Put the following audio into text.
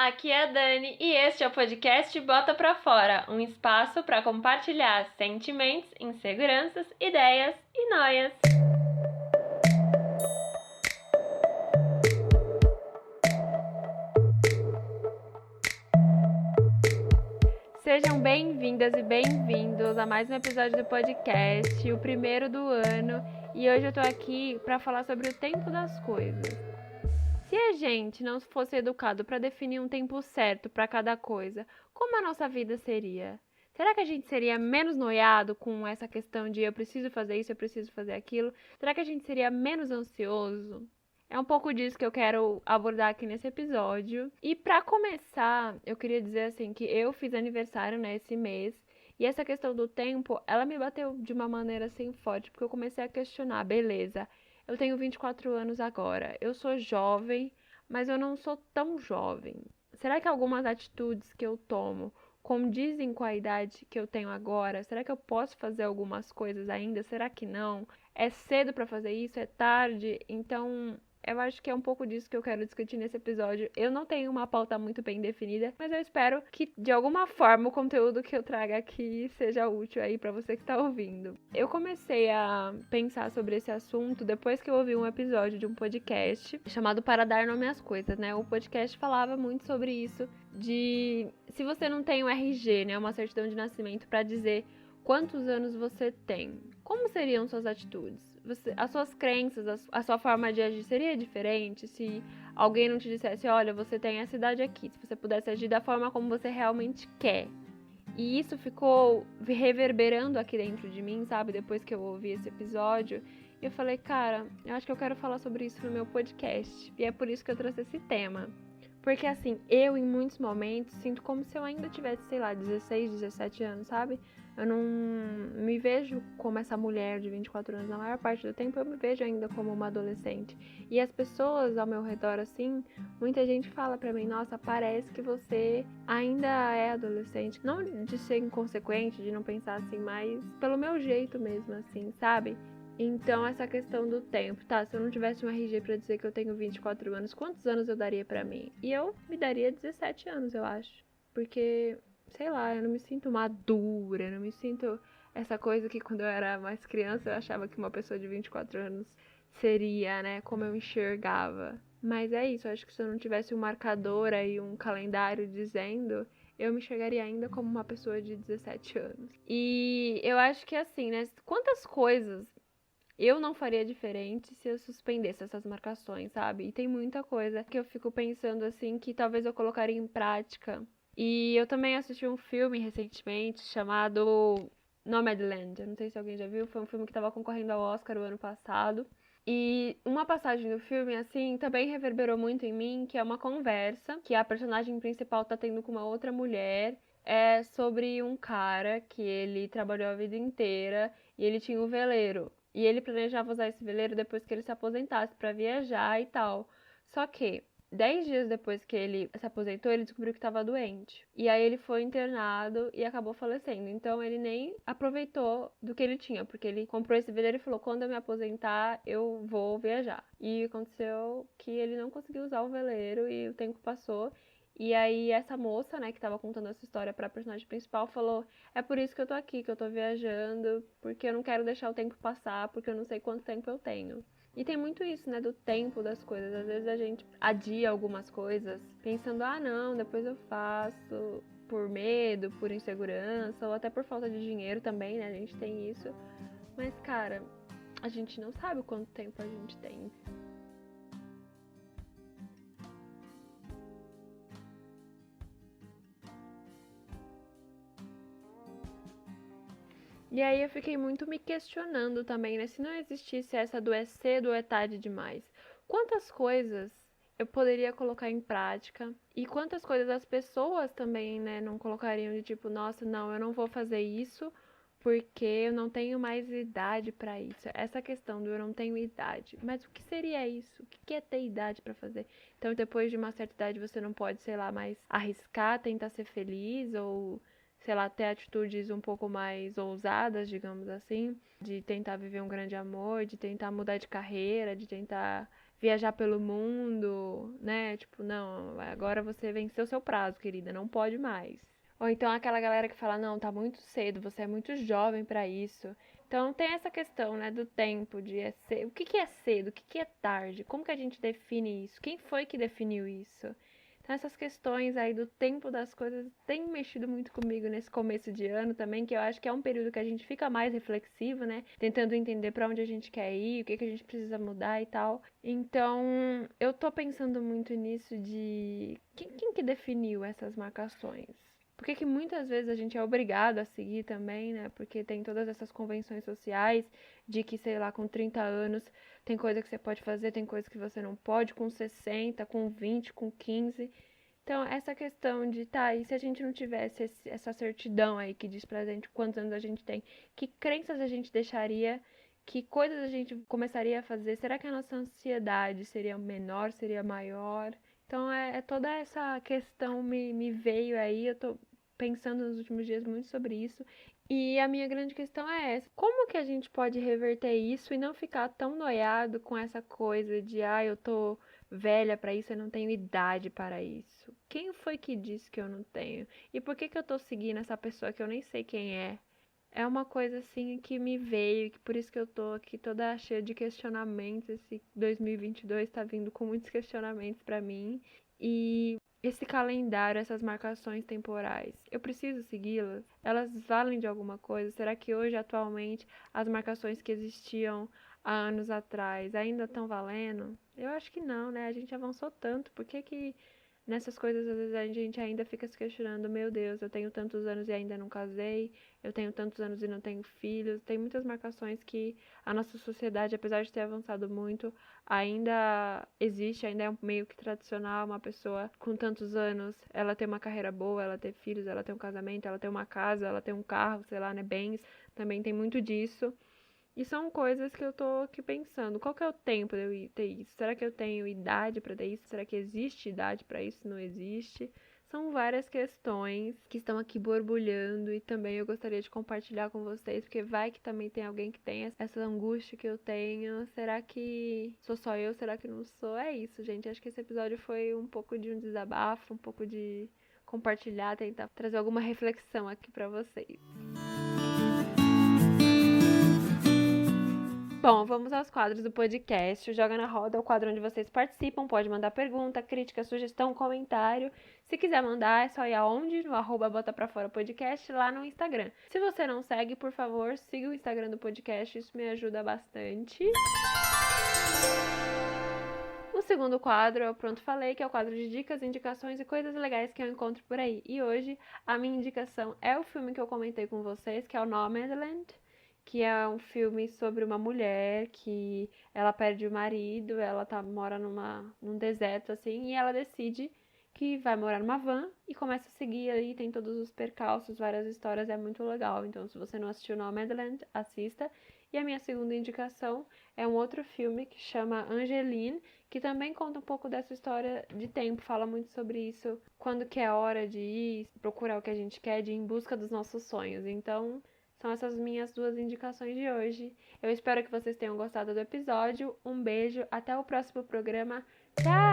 aqui é a Dani e este é o podcast Bota Pra Fora, um espaço para compartilhar sentimentos, inseguranças, ideias e noias. Sejam bem-vindas e bem-vindos a mais um episódio do podcast, o primeiro do ano, e hoje eu tô aqui para falar sobre o tempo das coisas. Se a gente não fosse educado para definir um tempo certo para cada coisa, como a nossa vida seria? Será que a gente seria menos noiado com essa questão de eu preciso fazer isso, eu preciso fazer aquilo? Será que a gente seria menos ansioso? É um pouco disso que eu quero abordar aqui nesse episódio. E para começar, eu queria dizer assim que eu fiz aniversário esse mês. E essa questão do tempo, ela me bateu de uma maneira assim forte, porque eu comecei a questionar, beleza, eu tenho 24 anos agora, eu sou jovem, mas eu não sou tão jovem. Será que algumas atitudes que eu tomo condizem com a idade que eu tenho agora? Será que eu posso fazer algumas coisas ainda? Será que não? É cedo para fazer isso? É tarde? Então, eu acho que é um pouco disso que eu quero discutir nesse episódio. Eu não tenho uma pauta muito bem definida, mas eu espero que de alguma forma o conteúdo que eu traga aqui seja útil aí para você que tá ouvindo. Eu comecei a pensar sobre esse assunto depois que eu ouvi um episódio de um podcast chamado Para Dar Nome às Coisas, né? O podcast falava muito sobre isso, de se você não tem um RG, né, uma certidão de nascimento para dizer quantos anos você tem, como seriam suas atitudes? As suas crenças, a sua forma de agir seria diferente se alguém não te dissesse, olha, você tem essa idade aqui, se você pudesse agir da forma como você realmente quer. E isso ficou reverberando aqui dentro de mim, sabe? Depois que eu ouvi esse episódio, eu falei, cara, eu acho que eu quero falar sobre isso no meu podcast. E é por isso que eu trouxe esse tema. Porque assim, eu em muitos momentos sinto como se eu ainda tivesse, sei lá, 16, 17 anos, sabe? Eu não me vejo como essa mulher de 24 anos. Na maior parte do tempo eu me vejo ainda como uma adolescente. E as pessoas ao meu redor, assim, muita gente fala pra mim, nossa, parece que você ainda é adolescente. Não de ser inconsequente, de não pensar assim, mas pelo meu jeito mesmo, assim, sabe? Então, essa questão do tempo, tá? Se eu não tivesse um RG pra dizer que eu tenho 24 anos, quantos anos eu daria pra mim? E eu me daria 17 anos, eu acho. Porque, sei lá, eu não me sinto madura, eu não me sinto essa coisa que quando eu era mais criança eu achava que uma pessoa de 24 anos seria, né? Como eu enxergava. Mas é isso, eu acho que se eu não tivesse um marcador aí, um calendário dizendo, eu me enxergaria ainda como uma pessoa de 17 anos. E eu acho que assim, né? Quantas coisas eu não faria diferente se eu suspendesse essas marcações, sabe? E tem muita coisa que eu fico pensando assim que talvez eu colocaria em prática. E eu também assisti um filme recentemente chamado Nomadland. Eu não sei se alguém já viu, foi um filme que estava concorrendo ao Oscar o ano passado. E uma passagem do filme, assim, também reverberou muito em mim, que é uma conversa que a personagem principal tá tendo com uma outra mulher. É sobre um cara que ele trabalhou a vida inteira e ele tinha um veleiro. E ele planejava usar esse veleiro depois que ele se aposentasse para viajar e tal. Só que 10 dias depois que ele se aposentou, ele descobriu que estava doente. E aí ele foi internado e acabou falecendo. Então ele nem aproveitou do que ele tinha, porque ele comprou esse veleiro e falou: quando eu me aposentar, eu vou viajar. E aconteceu que ele não conseguiu usar o veleiro e o tempo passou. E aí essa moça, né, que tava contando essa história pra personagem principal, falou: é por isso que eu tô aqui, que eu tô viajando, porque eu não quero deixar o tempo passar, porque eu não sei quanto tempo eu tenho. E tem muito isso, né, do tempo das coisas. Às vezes a gente adia algumas coisas, pensando, ah, não, depois eu faço, por medo, por insegurança, ou até por falta de dinheiro também, né, a gente tem isso. Mas, cara, a gente não sabe quanto tempo a gente tem. E aí eu fiquei muito me questionando também, né? Se não existisse essa do é cedo ou é tarde demais, quantas coisas eu poderia colocar em prática e quantas coisas as pessoas também, né, não colocariam de tipo, nossa, não, eu não vou fazer isso porque eu não tenho mais idade pra isso. Essa questão do eu não tenho idade. Mas o que seria isso? O que é ter idade pra fazer? Então, depois de uma certa idade, você não pode, sei lá, mais arriscar, tentar ser feliz ou sei lá, ter atitudes um pouco mais ousadas, digamos assim, de tentar viver um grande amor, de tentar mudar de carreira, de tentar viajar pelo mundo, né? Tipo, não, agora você venceu seu prazo, querida, não pode mais. Ou então aquela galera que fala, não, tá muito cedo, você é muito jovem pra isso. Então tem essa questão, né, do tempo, de o que é cedo, o que é tarde, como que a gente define isso, quem foi que definiu isso? Então essas questões aí do tempo das coisas têm mexido muito comigo nesse começo de ano também, que eu acho que é um período que a gente fica mais reflexivo, né, tentando entender pra onde a gente quer ir, o que a gente precisa mudar e tal. Então eu tô pensando muito nisso de quem que definiu essas marcações? Por que muitas vezes a gente é obrigado a seguir também, né? Porque tem todas essas convenções sociais de que, sei lá, com 30 anos tem coisa que você pode fazer, tem coisa que você não pode, com 60, com 20, com 15. Então, essa questão de, tá, e se a gente não tivesse essa certidão aí que diz pra gente quantos anos a gente tem, que crenças a gente deixaria, que coisas a gente começaria a fazer? Será que a nossa ansiedade seria menor, seria maior? Então, toda essa questão me veio aí, eu tô pensando nos últimos dias muito sobre isso. E a minha grande questão é essa: como que a gente pode reverter isso e não ficar tão noiado com essa coisa de, eu tô velha pra isso, eu não tenho idade para isso? Quem foi que disse que eu não tenho? E por que eu tô seguindo essa pessoa que eu nem sei quem é? É uma coisa assim que me veio, que por isso que eu tô aqui toda cheia de questionamentos. Esse 2022 tá vindo com muitos questionamentos pra mim. E esse calendário, essas marcações temporais, eu preciso segui-las? Elas valem de alguma coisa? Será que hoje, atualmente, as marcações que existiam há anos atrás ainda estão valendo? Eu acho que não, né? A gente avançou tanto, por que nessas coisas às vezes a gente ainda fica se questionando, meu Deus, eu tenho tantos anos e ainda não casei, eu tenho tantos anos e não tenho filhos. Tem muitas marcações que a nossa sociedade, apesar de ter avançado muito, ainda existe, ainda é meio que tradicional uma pessoa com tantos anos, ela ter uma carreira boa, ela ter filhos, ela ter um casamento, ela ter uma casa, ela ter um carro, sei lá, né, bens, também tem muito disso. E são coisas que eu tô aqui pensando, qual que é o tempo de eu ter isso? Será que eu tenho idade para ter isso? Será que existe idade para isso? Não existe? São várias questões que estão aqui borbulhando e também eu gostaria de compartilhar com vocês, porque vai que também tem alguém que tem essa angústia que eu tenho. Será que sou só eu? Será que não sou? É isso, gente. Acho que esse episódio foi um pouco de um desabafo, um pouco de compartilhar, tentar trazer alguma reflexão aqui para vocês. Bom, vamos aos quadros do podcast. O Joga na Roda é o quadro onde vocês participam. Pode mandar pergunta, crítica, sugestão, comentário. Se quiser mandar, é só ir aonde? No @botaprafora podcast lá no Instagram. Se você não segue, por favor, siga o Instagram do podcast. Isso me ajuda bastante. O segundo quadro é o Pronto Falei, que é o quadro de dicas, indicações e coisas legais que eu encontro por aí. E hoje a minha indicação é o filme que eu comentei com vocês, que é o Nomadland, que é um filme sobre uma mulher que ela perde o marido, ela mora num deserto assim, e ela decide que vai morar numa van e começa a seguir aí, tem todos os percalços, várias histórias, é muito legal. Então, se você não assistiu Nomadland, assista. E a minha segunda indicação é um outro filme que chama Angeline, que também conta um pouco dessa história de tempo, fala muito sobre isso, quando que é hora de ir, procurar o que a gente quer, de ir em busca dos nossos sonhos. Então, são essas minhas duas indicações de hoje. Eu espero que vocês tenham gostado do episódio. Um beijo, até o próximo programa. Tchau!